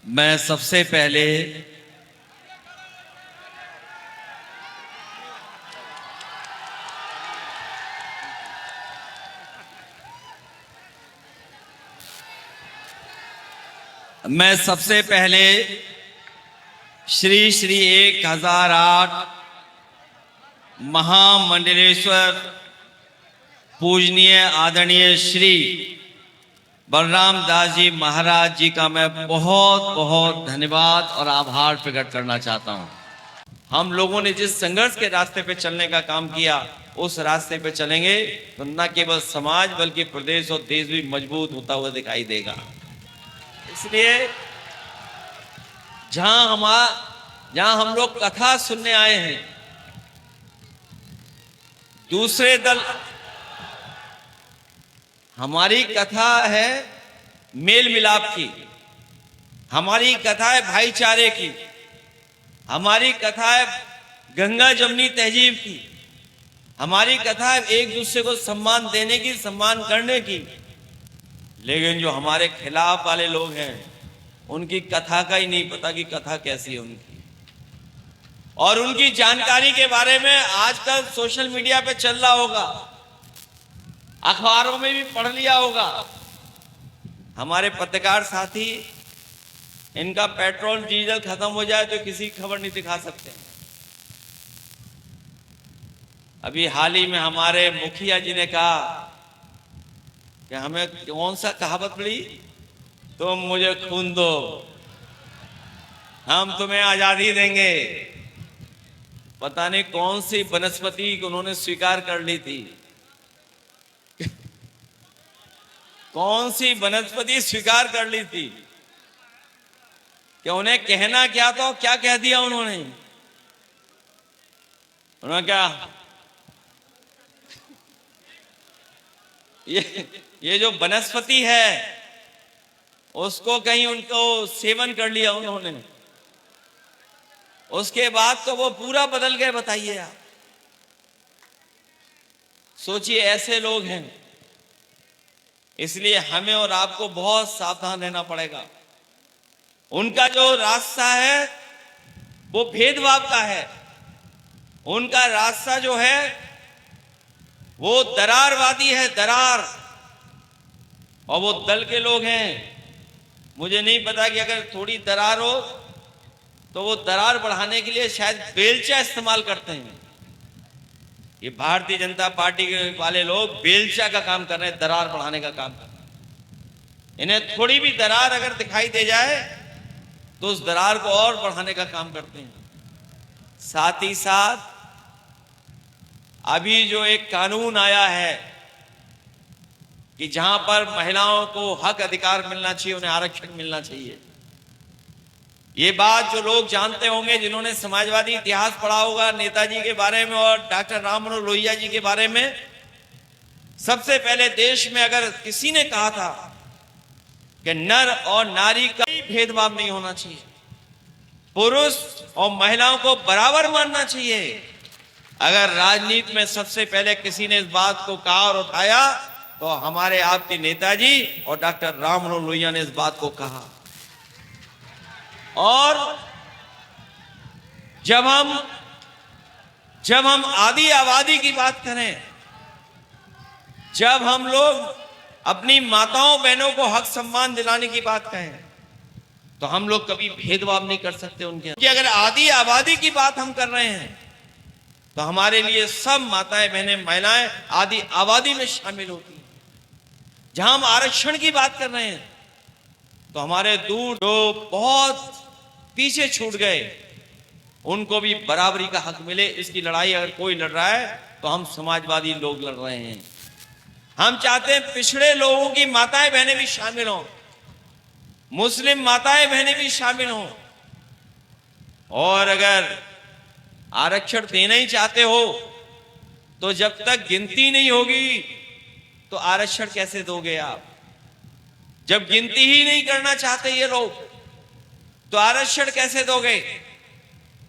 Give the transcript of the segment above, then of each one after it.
मैं सबसे पहले श्री श्री 1008 महामंडलेश्वर पूजनीय आदरणीय श्री बलराम दास जी महाराज जी का मैं बहुत बहुत धन्यवाद और आभार प्रकट करना चाहता हूं। हम लोगों ने जिस संघर्ष के रास्ते पे चलने का काम किया, उस रास्ते पे चलेंगे तो न केवल समाज बल्कि प्रदेश और देश भी मजबूत होता हुआ दिखाई देगा। इसलिए जहां हम लोग कथा सुनने आए हैं, दूसरे दल, हमारी कथा है मेल मिलाप की, हमारी कथा है भाईचारे की, हमारी कथा है गंगा जमनी तहजीब की, हमारी कथा है एक दूसरे को सम्मान देने की, सम्मान करने की। लेकिन जो हमारे खिलाफ वाले लोग हैं, उनकी कथा का ही नहीं पता कि कथा कैसी है उनकी, और उनकी जानकारी के बारे में आजकल सोशल मीडिया पे चल रहा होगा, अखबारों में भी पढ़ लिया होगा। हमारे पत्रकार साथी, इनका पेट्रोल डीजल खत्म हो जाए तो किसी की खबर नहीं दिखा सकते। अभी हाल ही में हमारे मुखिया जी ने कहा कि हमें कौन सा कहावत पड़ी, तुम मुझे खून दो हम तुम्हें आजादी देंगे। पता नहीं कौन सी वनस्पति उन्होंने स्वीकार कर ली थी, कौन सी वनस्पति स्वीकार कर ली थी कि उन्हें कहना क्या था, क्या कह दिया उन्होंने क्या, ये जो वनस्पति है उसको कहीं उनको सेवन कर लिया उन्होंने, उसके बाद तो वो पूरा बदल गए। बताइए आप, सोचिए ऐसे लोग हैं। इसलिए हमें और आपको बहुत सावधान रहना पड़ेगा। उनका जो रास्ता है वो भेदभाव का है, उनका रास्ता जो है वो दरारवादी है, दरार। और वो दल के लोग हैं, मुझे नहीं पता कि अगर थोड़ी दरार हो तो वो दरार बढ़ाने के लिए शायद बेलचा इस्तेमाल करते हैं। ये भारतीय जनता पार्टी के वाले लोग बेलचा का काम कर रहे हैं, दरार बढ़ाने का काम कर रहे हैं। इन्हें थोड़ी भी दरार अगर दिखाई दे जाए तो उस दरार को और बढ़ाने का काम करते हैं। साथ ही साथ अभी जो एक कानून आया है कि जहां पर महिलाओं को हक अधिकार मिलना चाहिए, उन्हें आरक्षण मिलना चाहिए, ये बात जो लोग जानते होंगे, जिन्होंने समाजवादी इतिहास पढ़ा होगा नेताजी के बारे में और डॉक्टर राम मनोहर लोहिया जी के बारे में, सबसे पहले देश में अगर किसी ने कहा था कि नर और नारी का भेदभाव नहीं होना चाहिए, पुरुष और महिलाओं को बराबर मानना चाहिए, अगर राजनीति में सबसे पहले किसी ने इस बात को कहा और उठाया तो हमारे आपके नेताजी और डॉक्टर राम मनोहर लोहिया ने इस बात को कहा। और जब हम आदि आबादी की बात करें, जब हम लोग अपनी माताओं बहनों को हक सम्मान दिलाने की बात कहें, तो हम लोग कभी भेदभाव नहीं कर सकते उनके। कि अगर आदि आबादी की बात हम कर रहे हैं तो हमारे लिए सब माताएं बहनें महिलाएं आदि आबादी में शामिल होती हैं। जहां हम आरक्षण की बात कर रहे हैं तो हमारे दूर जो बहुत पीछे छूट गए, उनको भी बराबरी का हक मिले। इसकी लड़ाई अगर कोई लड़ रहा है तो हम समाजवादी लोग लड़ रहे हैं। हम चाहते हैं पिछड़े लोगों की माताएं बहनें भी शामिल हों, मुस्लिम माताएं बहनें भी शामिल हों। और अगर आरक्षण देना ही चाहते हो तो जब तक गिनती नहीं होगी तो आरक्षण कैसे दोगे आप? जब गिनती ही नहीं करना चाहते ये लोग तो आरक्षण कैसे दोगे?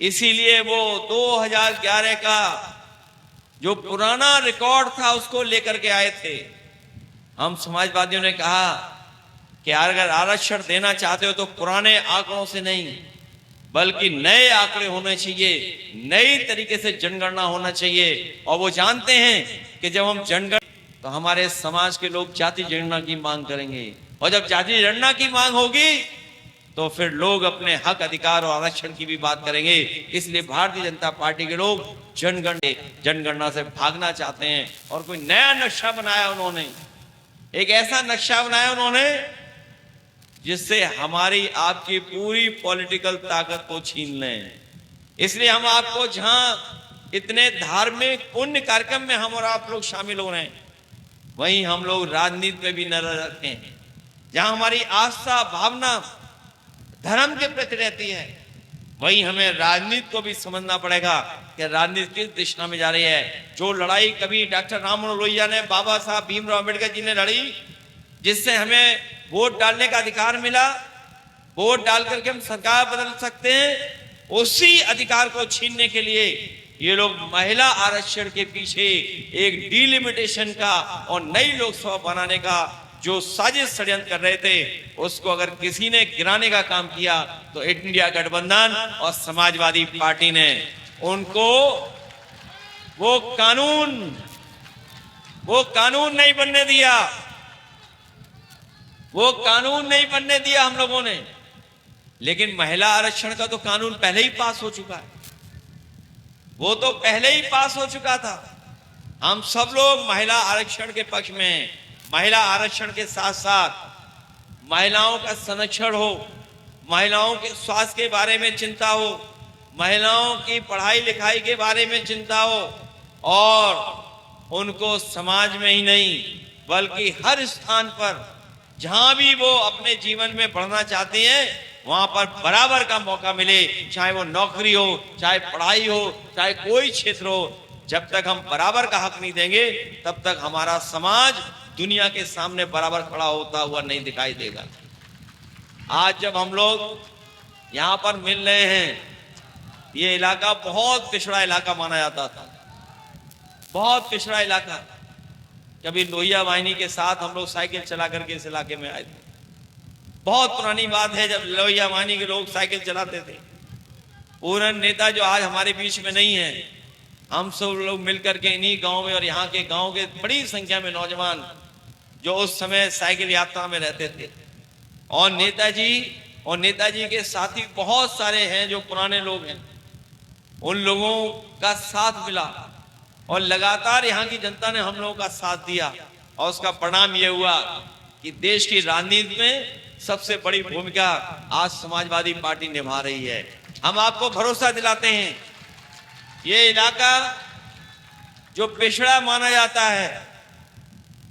इसीलिए वो 2011 का जो पुराना रिकॉर्ड था उसको लेकर के आए थे। हम समाजवादियों ने कहा कि अगर आरक्षण देना चाहते हो तो पुराने आंकड़ों से नहीं, बल्कि नए आंकड़े होने चाहिए, नई तरीके से जनगणना होना चाहिए। और वो जानते हैं कि जब हम जनगणना, तो हमारे समाज के लोग जाति जनगणना की मांग करेंगे, और जब जाति जनगणना की मांग होगी तो फिर लोग अपने हक, अधिकार और आरक्षण की भी बात करेंगे। इसलिए भारतीय जनता पार्टी के लोग जनगणना से भागना चाहते हैं, और कोई नया नक्शा बनाया उन्होंने, एक ऐसा नक्शा बनाया उन्होंने जिससे हमारी आपकी पूरी पॉलिटिकल ताकत को छीन लें। इसलिए हम आपको, जहां इतने धार्मिक पुण्य कार्यक्रम में हम और आप लोग शामिल हो रहे हैं, वहीं हम लोग राजनीति में भी नजर रखते हैं। जहां हमारी आस्था, भावना धर्म के प्रति रहती है, वहीं हमें राजनीति को भी समझना पड़ेगा कि राजनीति किस दिशा में जा रही है। जो लड़ाई कभी डॉक्टर राम मनोहर लोहिया ने, बाबा साहब भीमराव अम्बेडकर जी ने लड़ी, जिससे हमें वोट डालने का अधिकार मिला, वोट डाल करके हम सरकार बदल सकते हैं, उसी अधिकार को छीनने के लिए ये लोग महिला आरक्षण के पीछे एक डिलिमिटेशन का और नई लोकसभा बनाने का जो साजिश षड्यंत्र कर रहे थे, उसको अगर किसी ने गिराने का काम किया तो इंडिया गठबंधन और समाजवादी पार्टी ने उनको वो कानून नहीं बनने दिया, वो कानून नहीं बनने दिया हम लोगों ने। लेकिन महिला आरक्षण का तो कानून पहले ही पास हो चुका है, वो तो पहले ही पास हो चुका था। हम सब लोग महिला आरक्षण के पक्ष में हैं। महिला आरक्षण के साथ साथ महिलाओं का संरक्षण हो, महिलाओं के स्वास्थ्य के बारे में चिंता हो, महिलाओं की पढ़ाई लिखाई के बारे में चिंता हो, और उनको समाज में ही नहीं बल्कि हर स्थान पर जहां भी वो अपने जीवन में बढ़ना चाहती हैं, वहां पर बराबर का मौका मिले, चाहे वो नौकरी हो, चाहे पढ़ाई हो, चाहे कोई क्षेत्र हो। जब तक हम बराबर का हक नहीं देंगे, तब तक हमारा समाज दुनिया के सामने बराबर खड़ा होता हुआ नहीं दिखाई देगा। आज जब हम लोग यहां पर मिल रहे हैं, ये इलाका बहुत पिछड़ा इलाका माना जाता था, बहुत पिछड़ा इलाका। कभी लोहिया वाहिनी के साथ हम लोग साइकिल चला करके इस इलाके में आए थे। बहुत पुरानी बात है, जब लोहिया वाहिनी के लोग साइकिल चलाते थे। पूरन नेता जो आज हमारे बीच में नहीं है, हम सब लोग मिलकर के इन्हीं गांव में और यहाँ के गांव के बड़ी संख्या में नौजवान जो उस समय साइकिल यात्रा में रहते थे, और नेताजी के साथी बहुत सारे हैं जो पुराने लोग हैं, उन लोगों का साथ मिला और लगातार यहाँ की जनता ने हम लोगों का साथ दिया, और उसका परिणाम यह हुआ कि देश की राजनीति में सबसे बड़ी भूमिका आज समाजवादी पार्टी निभा रही है। हम आपको भरोसा दिलाते हैं, ये इलाका जो पिछड़ा माना जाता है,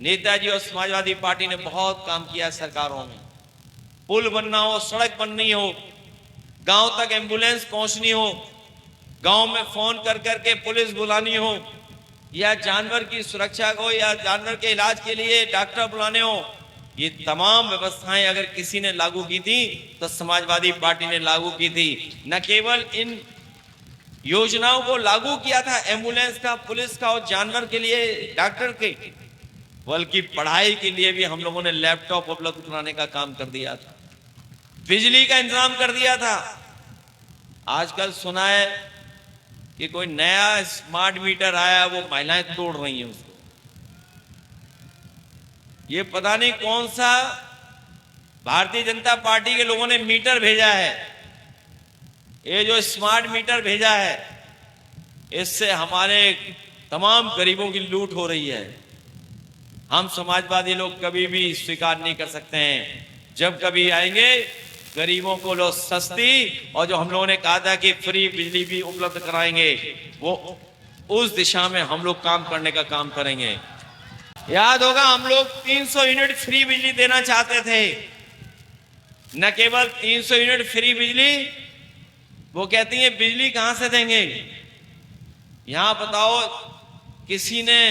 नेताजी और समाजवादी पार्टी ने बहुत काम किया सरकारों में। पुल बनना हो, सड़क बननी हो, गांव तक एम्बुलेंस पहुंचनी हो, गांव में फोन कर करके पुलिस बुलानी हो, या जानवर की सुरक्षा को या जानवर के इलाज के लिए डॉक्टर बुलाने हो, ये तमाम व्यवस्थाएं अगर किसी ने लागू की थी तो समाजवादी पार्टी ने लागू की थी। न केवल इन योजनाओं को लागू किया था, एम्बुलेंस का, पुलिस का और जानवर के लिए डॉक्टर के, बल्कि पढ़ाई के लिए भी हम लोगों ने लैपटॉप उपलब्ध कराने का काम कर दिया था, बिजली का इंतजाम कर दिया था। आजकल सुना है कि कोई नया स्मार्ट मीटर आया, वो महिलाएं तोड़ रही हैं उसको। ये पता नहीं कौन सा भारतीय जनता पार्टी के लोगों ने मीटर भेजा है। ये जो स्मार्ट मीटर भेजा है, इससे हमारे तमाम गरीबों की लूट हो रही है। हम समाजवादी लोग कभी भी स्वीकार नहीं कर सकते हैं। जब कभी आएंगे, गरीबों को लोग सस्ती, और जो हम लोगों ने कहा था कि फ्री बिजली भी उपलब्ध कराएंगे, वो उस दिशा में हम लोग काम करने का काम करेंगे। याद होगा, हम लोग 300 यूनिट फ्री बिजली देना चाहते थे। न केवल 300 यूनिट फ्री बिजली, वो कहती है बिजली कहां से देंगे। यहां बताओ, किसी ने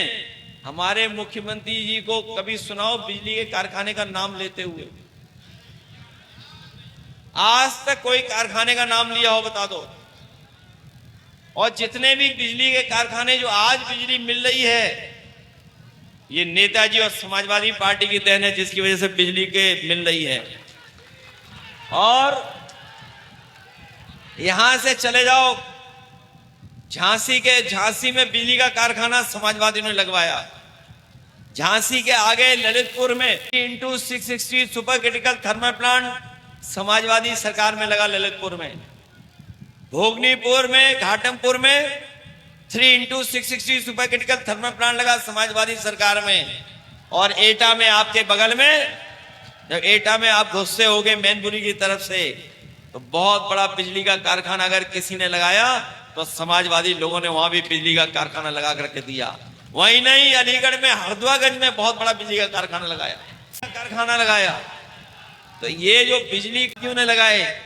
हमारे मुख्यमंत्री जी को कभी सुनाओ बिजली के कारखाने का नाम लेते हुए? आज तक कोई कारखाने का नाम लिया हो बता दो। और जितने भी बिजली के कारखाने जो आज बिजली मिल रही है, ये नेताजी और समाजवादी पार्टी की देन है, जिसकी वजह से बिजली के मिल रही है। और यहां से चले जाओ झांसी में बिजली का कारखाना समाजवादियों ने लगवाया। झांसी के आगे ललितपुर में into 660 super critical thermal plant Samajwadi सरकार में लगा। ललितपुर में, भोगनीपुर में, घाटमपुर में 3x660 super critical thermal plant लगा समाजवादी सरकार में। और एटा में, आपके बगल में, जब एटा में आप घुसते होगे मैनपुरी की तरफ से, तो बहुत बड़ा बिजली का कारखाना अगर किसी ने लगाया तो समाजवादी लोगों ने वहां भी बिजली का कारखाना लगा करके दिया। वही नहीं, अलीगढ़ में हरदुआगंज में बहुत बड़ा बिजली का कारखाना लगाया। तो ये जो बिजली क्यों ने लगाए,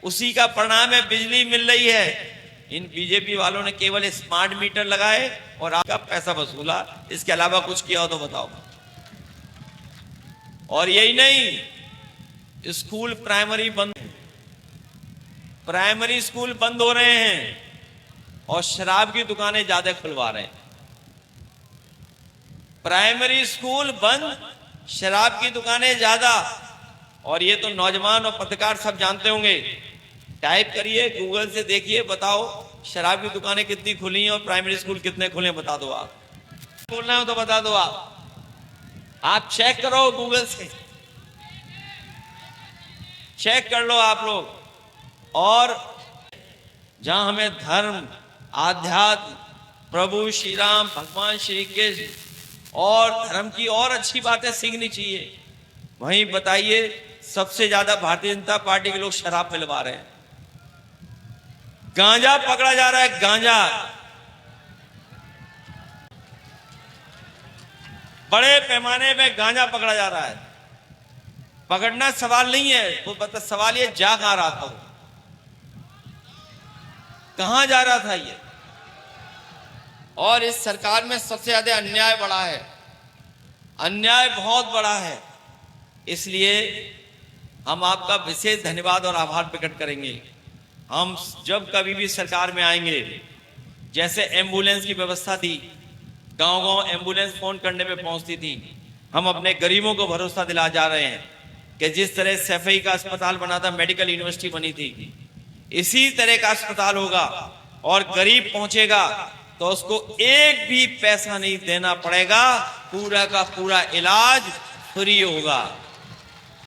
उसी का परिणाम है बिजली मिल रही है। इन बीजेपी वालों ने केवल स्मार्ट मीटर लगाए और आपका पैसा वसूला, इसके अलावा कुछ किया हो तो बताओ। और यही नहीं, स्कूल प्राइमरी स्कूल बंद हो रहे हैं और शराब की दुकानें ज्यादा खुलवा रहे हैं। प्राइमरी स्कूल बंद, शराब की दुकानें ज्यादा। और ये तो नौजवान और पत्रकार सब जानते होंगे। टाइप करिए, गूगल से देखिए, बताओ शराब की दुकानें कितनी खुली हैं और प्राइमरी स्कूल कितने खुले हैं, बता दो। आप बोलना हो तो बता दो। आप चेक करो, गूगल से चेक कर लो आप लोग। और जहां हमें धर्म, आध्यात्म, प्रभु श्री राम, भगवान श्री कृष्ण और धर्म की और अच्छी बातें सीखनी चाहिए, वहीं बताइए सबसे ज्यादा भारतीय जनता पार्टी के लोग शराब पिलवा रहे हैं। गांजा पकड़ा जा रहा है, गांजा बड़े पैमाने पे गांजा पकड़ा जा रहा है। पकड़ना सवाल नहीं है, वो सवाल ये जा कहां रहा था, कहां जा रहा था ये। और इस सरकार में सबसे ज्यादा अन्याय बड़ा है, अन्याय बहुत बड़ा है। इसलिए हम आपका विशेष धन्यवाद और आभार प्रकट करेंगे। हम जब कभी भी सरकार में आएंगे, जैसे एम्बुलेंस की व्यवस्था थी, गांव-गांव एम्बुलेंस फोन करने में पहुंचती थी, हम अपने गरीबों को भरोसा दिला जा रहे हैं कि जिस तरह सैफई का अस्पताल बना था, मेडिकल यूनिवर्सिटी बनी थी, इसी तरह का अस्पताल होगा और गरीब पहुंचेगा तो उसको एक भी पैसा नहीं देना पड़ेगा, पूरा का पूरा इलाज फ्री होगा।